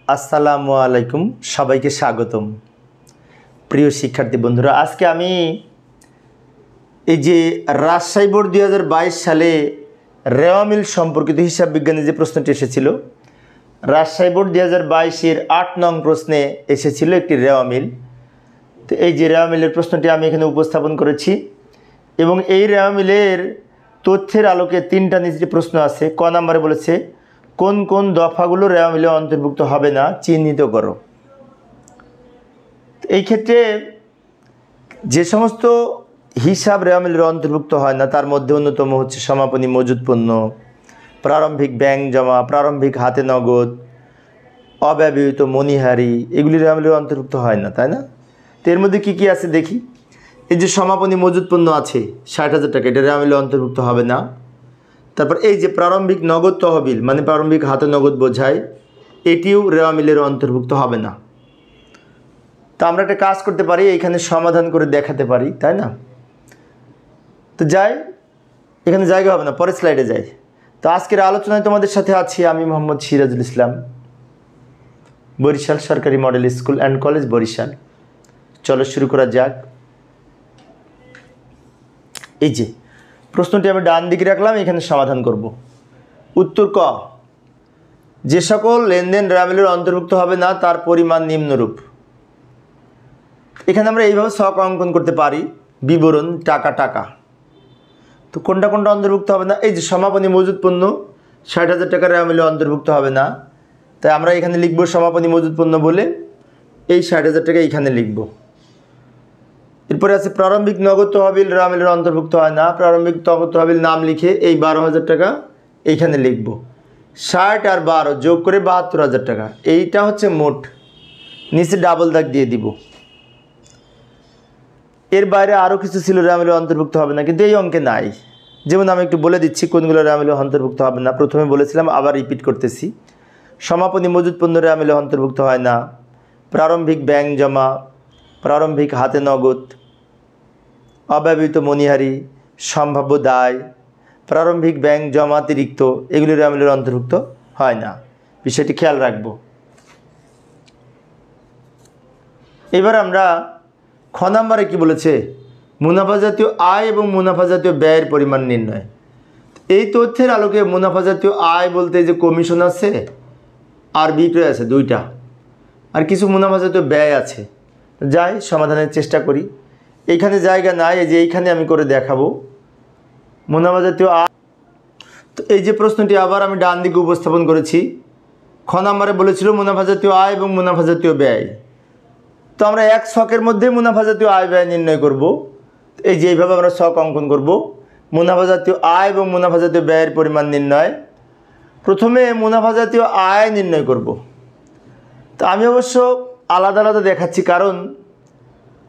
আসসালামু আলাইকুম, সবাইকে স্বাগতম। প্রিয় শিক্ষার্থী বন্ধুরা, আজকে আমি এই যে রাজশাহী বোর্ড 2022 সালে রেওয়া মিল সম্পর্কিত হিসাব বিজ্ঞানে যে প্রশ্নটি এসেছিল, রাজশাহী বোর্ড 2022-এর 8 নং প্রশ্নে এসেছিল একটি রেওয়া মিল। তো এই যে রেওয়া মিলের প্রশ্নটি আমি এখানে উপস্থাপন করেছি এবং এই রেওয়া মিলের তথ্যের আলোকে 3টা নিচে প্রশ্ন আছে। ক নম্বরে বলেছে কোন কোন দফাগুলো রেওয়া মিলে অন্তর্ভুক্ত হবে না চিহ্নিত করো। এই ক্ষেত্রে যে সমস্ত হিসাব রেওয়া মিলের অন্তর্ভুক্ত হয় না তার মধ্যে অন্যতম হচ্ছে সমাপনী মজুদ পণ্য, প্রারম্ভিক ব্যাংক জমা, প্রারম্ভিক হাতে নগদ, অব্যবহৃত মণিহারি, এগুলি রেওয়া মিলের অন্তর্ভুক্ত হয় না, তাই না? তো এর মধ্যে কী কী আছে দেখি। এই যে সমাপনী মজুদ পণ্য আছে 60,000 টাকা, এটা রেওয়া মিলে অন্তর্ভুক্ত হবে না। তারপর এই যে প্রারম্ভিক নগদ তহবিল মানে প্রারম্ভিক হাতে নগদ বোঝায়, এটিও রেওয়া মিলের অন্তর্ভুক্ত হবে না। তো আমরা একটা কাজ করতে পারি, এইখানে সমাধান করে দেখাতে পারি, তাই না? তো যাই, এখানে জায়গা হবে না, পরের স্লাইডে যাই। তো আজকের আলোচনায় তোমাদের সাথে আছি আমি মোহাম্মদ সিরাজুল ইসলাম, বরিশাল সরকারি model school and college Barishal. চলো শুরু করা যাক। এই যে প্রশ্নটি আমি ডান দিকে রাখলাম, এখানে সমাধান করব। উত্তর ক, যে সকল লেনদেন রেওয়া মিলের অন্তর্ভুক্ত হবে না তার পরিমাণ নিম্নরূপ। এখানে আমরা এইভাবে ছক অঙ্কন করতে পারি, বিবরণ টাকা টাকা। তো কোনটা কোনটা অন্তর্ভুক্ত হবে না? এই যে সমাপনী মজুদ পণ্য 60,000 টাকা রেওয়া মিলে অন্তর্ভুক্ত হবে না, তাই আমরা এখানে লিখব সমাপনী মজুদ পণ্য বলে এই 60,000 টাকা এইখানে লিখব। এরপরে আছে প্রারম্ভিক নগদ তহবিল রেওয়া মিলের অন্তর্ভুক্ত হয় না, প্রারম্ভিক নগদ তহবিল নাম লিখে এই 12,000 টাকা এইখানে লিখব। 60 আর 12 যোগ করে 72,000 টাকা, এইটা হচ্ছে মোট। নিচে ডাবল দাগ দিয়ে দিব। এর বাইরে আরও কিছু ছিল রেওয়া মিলে অন্তর্ভুক্ত হবে না, কিন্তু এই অঙ্কে নাই। যেমন আমি একটু বলে দিচ্ছি কোনগুলো রেওয়া মিলে অন্তর্ভুক্ত হবে না। প্রথমে বলেছিলাম, আবার রিপিট করতেছি। সমাপনী মজুদ পণ্য রেওয়া মিলে অন্তর্ভুক্ত হয় না, প্রারম্ভিক ব্যাংক জমা, প্রারম্ভিক হাতে নগদ, অব্যবহৃত মণিহারি, সম্ভাব্য দায়, প্রারম্ভিক ব্যাংক জমাতিরিক্ত, এগুলি রেওয়া মিলের অন্তর্ভুক্ত হয় না। বিষয়টি খেয়াল রাখব। এবার আমরা খ নম্বরে কি বলেছে, মুনাফা জাতীয় আয় এবং মুনাফা জাতীয় ব্যয়ের পরিমাণ নির্ণয়। এই তথ্যের আলোকে মুনাফা জাতীয় আয় বলতে যে কমিশন আছে আর বিক্রয় আছে দুইটা, আর কিছু মুনাফা জাতীয় ব্যয় আছে। যাই সমাধানের চেষ্টা করি। এইখানে জায়গা নাই, এই যে এইখানে আমি করে দেখাবো মুনাফা জাতীয় আয়। তো এই যে প্রশ্নটি আবার আমি ডান দিকে উপস্থাপন করেছি। খ নম্বরে বলেছিল মুনাফা জাতীয় আয় এবং মুনাফা জাতীয় ব্যয়। তো আমরা এক ছকের মধ্যে মুনাফা জাতীয় আয় ব্যয় নির্ণয় করব। এই যে এইভাবে আমরা ছক অঙ্কন করব, মুনাফা জাতীয় আয় এবং মুনাফা জাতীয় ব্যয়ের পরিমাণ নির্ণয়। প্রথমে মুনাফা জাতীয় আয় নির্ণয় করব। তো আমি অবশ্য আলাদা আলাদা দেখাচ্ছি, কারণ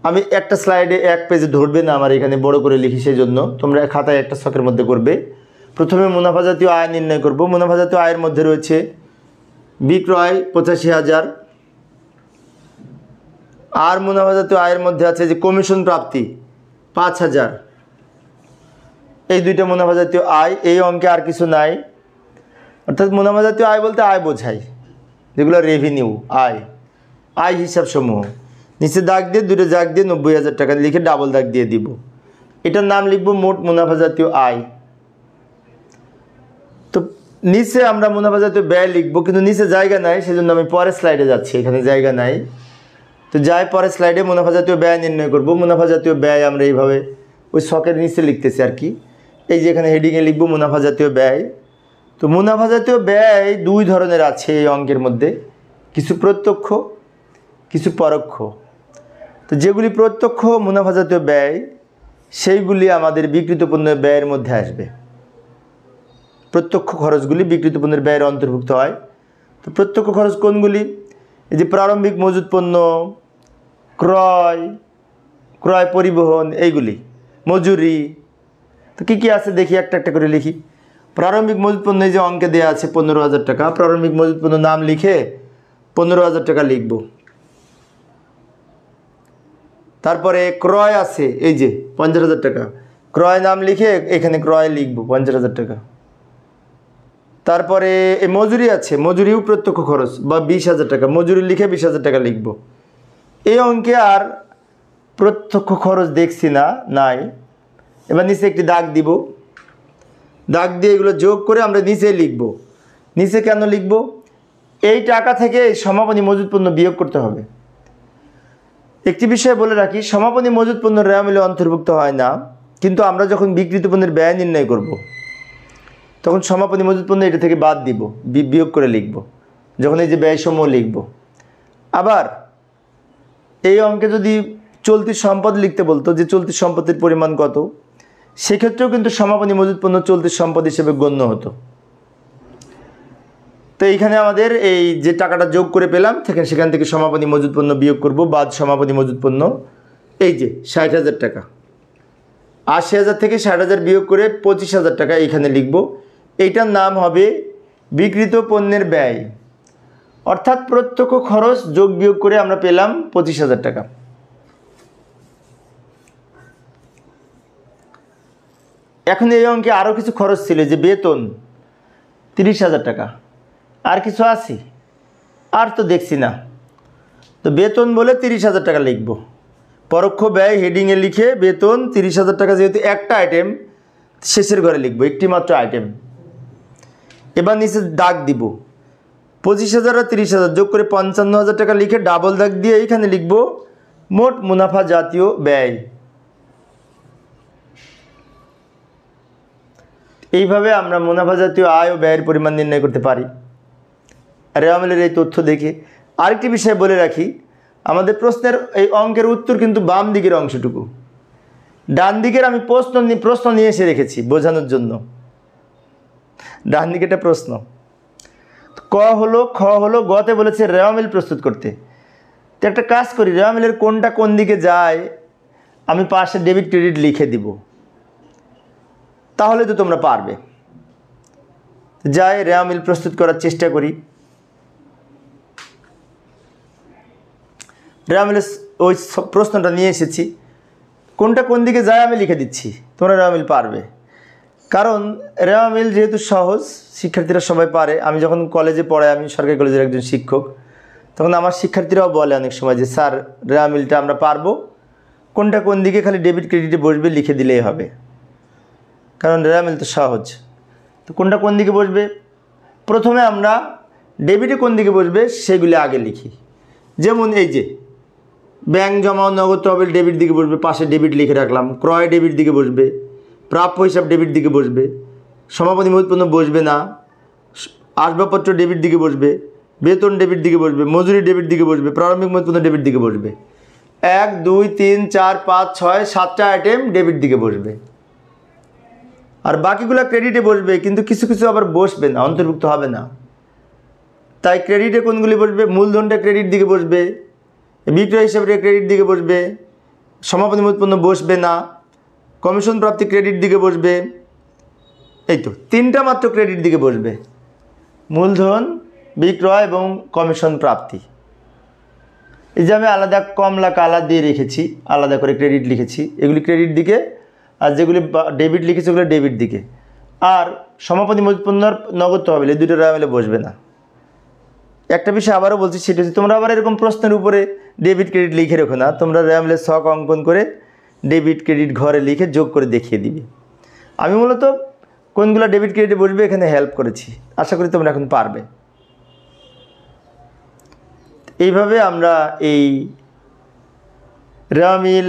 আমি একটা স্লাইডে এক পেজে ধরবে না, আমার এখানে বড় করে লিখি, সেই জন্য তোমরা খাতায় একটা ছকের মধ্যে করবে। প্রথমে মুনাফা জাতীয় আয় নির্ণয় করব। মুনাফা জাতীয় আয়ের মধ্যে রয়েছে বিক্রয় 85,000, আর মুনাফা জাতীয় আয়ের মধ্যে আছে যে কমিশন প্রাপ্তি 5,000। এই দুইটা মুনাফা জাতীয় আয়। এই অঙ্কে আর কিছু নাই। অর্থাৎ মুনাফা জাতীয় আয় বলতে আয় বোঝায়, যেগুলো রেভিনিউ আয়, আয় হিসাব সমূহ। নিচে দাগ দিয়ে দুটো দাগ দিয়ে 90,000 টাকা লিখে ডাবল দাগ দিয়ে দিব। এটার নাম লিখব মোট মুনাফা জাতীয় আয়। তো নিচে আমরা মুনাফা জাতীয় ব্যয় লিখবো, কিন্তু নিচে জায়গা নাই, সেজন্য আমি পরের স্লাইডে যাচ্ছি, এখানে জায়গা নাই। তো যাই পরের স্লাইডে মুনাফা জাতীয় ব্যয় নির্ণয় করব। মুনাফা জাতীয় ব্যয় আমরা এইভাবে ওই ছকের নিচে লিখতেছি আর কি। এই যে এখানে হেডিংয়ে লিখব মুনাফা জাতীয় ব্যয়। তো মুনাফা জাতীয় ব্যয় দুই ধরনের আছে এই অঙ্কের মধ্যে, কিছু প্রত্যক্ষ কিছু পরোক্ষ। তো যেগুলি প্রত্যক্ষ মুনাফা জাতীয় ব্যয় সেইগুলি আমাদের বিক্রিত পণ্যের ব্যয়ের মধ্যে আসবে। প্রত্যক্ষ খরচগুলি বিক্রিত পণ্যের ব্যয়ের অন্তর্ভুক্ত হয়। তো প্রত্যক্ষ খরচ কোনগুলি? এই যে প্রারম্ভিক মজুদ পণ্য, ক্রয় পরিবহন, এইগুলি, মজুরি। তো কী কী আছে দেখি, একটা একটা করে লিখি। প্রারম্ভিক মজুদ পণ্য এই যে অঙ্কে দেওয়া আছে 15,000 টাকা, প্রারম্ভিক মজুদ পণ্য নাম লিখে 15,000 টাকা লিখব। তারপরে ক্রয় আছে এই যে 50,000 টাকা, ক্রয় নাম লিখে এখানে ক্রয় লিখব 50,000 টাকা। তারপরে এই মজুরি আছে, মজুরিও প্রত্যক্ষ খরচ বা 20,000 টাকা, মজুরি লিখে 20,000 টাকা লিখব। এই অঙ্কে আর প্রত্যক্ষ খরচ দেখছি না, নাই। এবার নিচে একটি দাগ দিব, দাগ দিয়ে এগুলো যোগ করে আমরা নিচে লিখব। নিচে কেন লিখব? এই টাকা থেকে সমাপনী মজুত পণ্য বিয়োগ করতে হবে। একটি বিষয় বলে রাখি, সমাপনী মজুত পণ্য রেওয়া মিলে অন্তর্ভুক্ত হয় না, কিন্তু আমরা যখন বিক্রিত পণ্যের ব্যয় নির্ণয় করব তখন সমাপনী মজুত পণ্য এটা থেকে বাদ দিব, বিয়োগ করে লিখব, যখন এই যে ব্যয়সমূহ লিখব। আবার এই অঙ্কে যদি চলতি সম্পদ লিখতে বলতো যে চলতি সম্পদের পরিমাণ কত, সেক্ষেত্রেও কিন্তু সমাপনী মজুত পণ্য চলতি সম্পদ হিসেবে গণ্য হতো। তো এইখানে আমাদের এই যে টাকাটা যোগ করে পেলাম সেখান থেকে সমাপনী মজুত পণ্য বিয়োগ করব, বাদ সমাপনী মজুত পণ্য। এই যে 60,000 টাকা, 80,000 থেকে 60,000 বিয়োগ করে 25,000 টাকা এইখানে লিখব। এইটার নাম হবে বিক্রিত পণ্যের ব্যয়, অর্থাৎ প্রত্যক্ষ খরচ যোগ বিয়োগ করে আমরা পেলাম 25,000 টাকা। এখন এই অঙ্কে আরও কিছু খরচ ছিল, যে বেতন 30,000 টাকা, আর কিছু আছে আর তো দেখছি না। তো বেতন বলে 30,000 টাকা লিখব, পরোক্ষ ব্যয় হেডিংয়ে লিখে বেতন 30,000 টাকা, যেহেতু একটা আইটেম শেষের ঘরে লিখব, একটি মাত্র আইটেম। এবার নিচে দাগ দিব, 25,000 আর 30,000 যোগ করে 55,000 টাকা লিখে ডাবল দাগ দিয়ে এইখানে লিখব মোট মুনাফা জাতীয় ব্যয়। এইভাবে আমরা মুনাফা জাতীয় আয় ও ব্যয়ের পরিমাণ নির্ণয় করতে পারি রেওয়া মিলের এই তথ্য দেখে। আরেকটি বিষয় বলে রাখি, আমাদের প্রশ্নের এই অঙ্কের উত্তর কিন্তু বাম দিকের অংশটুকু, ডান দিকের আমি প্রশ্ন নিয়ে এসে রেখেছি বোঝানোর জন্য। ডান দিকে একটা প্রশ্ন, ক হলো, খ হলো, গতে বলেছে রেওয়া মিল প্রস্তুত করতে। তো একটা কাজ করি, রেওয়া মিলের কোনটা কোন দিকে যায় আমি পাশে ডেবিট ক্রেডিট লিখে দিব, তাহলে তো তোমরা পারবে। যাই রেওয়া মিল প্রস্তুত করার চেষ্টা করি। রেওয়া মিলের ওই প্রশ্নটা নিয়ে এসেছি, কোনটা কোন দিকে যায় আমি লিখে দিচ্ছি, তোমরা রেওয়া মিল পারবে। কারণ রেওয়া মিল যেহেতু সহজ, শিক্ষার্থীরা সবাই পারে। আমি যখন কলেজে পড়াই, আমি সরকারি কলেজের একজন শিক্ষক, তখন আমার শিক্ষার্থীরাও বলে অনেক সময় যে স্যার রেওয়া মিলটা আমরা পারবো, কোনটা কোন দিকে খালি ডেবিট ক্রেডিটে বসবে লিখে দিলেই হবে, কারণ রেওয়া মিল তো সহজ। তো কোনটা কোন দিকে বসবে, প্রথমে আমরা ডেবিটে কোন দিকে বসবে সেগুলি আগে লিখি। যেমন এই যে ব্যাংক জমা ও নগদ তহবিল ডেবিট দিকে বসবে, পাশে ডেবিট লিখে রাখলাম। ক্রয় ডেবিট দিকে বসবে, প্রাপ্য হিসাব ডেবিট দিকে বসবে, সমাপনী মজুত পণ্য বসবে না, আসবাবপত্র ডেবিট দিকে বসবে, বেতন ডেবিট দিকে বসবে, মজুরি ডেবিট দিকে বসবে, প্রারম্ভিক মজুত পণ্য ডেবিট দিকে বসবে। 1 2 3 4 5 6 7টা আইটেম ডেবিট দিকে বসবে, আর বাকিগুলো ক্রেডিটে বসবে, কিন্তু কিছু কিছু আবার বসবে না, অন্তর্ভুক্ত হবে না। তাই ক্রেডিটে কোনগুলি বসবে, মূলধনটা ক্রেডিট দিকে বসবে, বিক্রয় হিসাবে ক্রেডিট দিকে বসবে, সমাপনী মজুত পণ্য বসবে না, কমিশন প্রাপ্তি ক্রেডিট দিকে বসবে। এই তো 3টা মাত্র ক্রেডিট দিকে বসবে, মূলধন, বিক্রয় এবং কমিশন প্রাপ্তি। এই যে আমি আলাদা কমলা কালার দিয়ে রেখেছি, আলাদা করে ক্রেডিট লিখেছি, এগুলি ক্রেডিট দিকে, আর যেগুলি ডেবিট লিখেছি ওগুলো ডেবিট দিকে। আর সমাপনী মজুত পণ্যর নগদ তহবিল এই দুটো রেওয়া মিলে বসবে না। একটা বিষয় আবারও বলছি, সেটা হচ্ছে তোমরা আবার এরকম প্রশ্নের উপরে ডেবিট ক্রেডিট লিখে রেখো না, তোমরা রেওয়া মিলের ছক অঙ্কন করে ডেবিট ক্রেডিট ঘরে লিখে যোগ করে দেখিয়ে দিবে। আমি মূলত কোনগুলো ডেবিট ক্রেডিটে বসবে এখানে হেল্প করেছি, আশা করি তোমরা এখন পারবে। এইভাবে আমরা এই রেওয়া মিল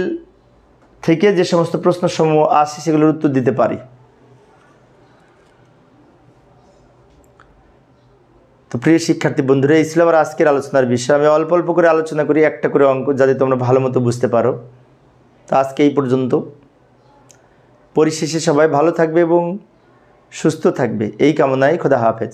থেকে যে সমস্ত প্রশ্নসমূহ আসে সেগুলোর উত্তর দিতে পারি। তো প্রিয় শিক্ষার্থী বন্ধুরা, এই ছিল আমার আজকের আলোচনার বিষয়। আমি অল্প অল্প করে আলোচনা করি, একটা করে অঙ্ক, যাতে তোমরা ভালো মতো বুঝতে পারো। তো আজকে এই পর্যন্ত। পরিশেষে সবাই ভালো থাকবে এবং সুস্থ থাকবে এই কামনায় খোদা হাফেজ।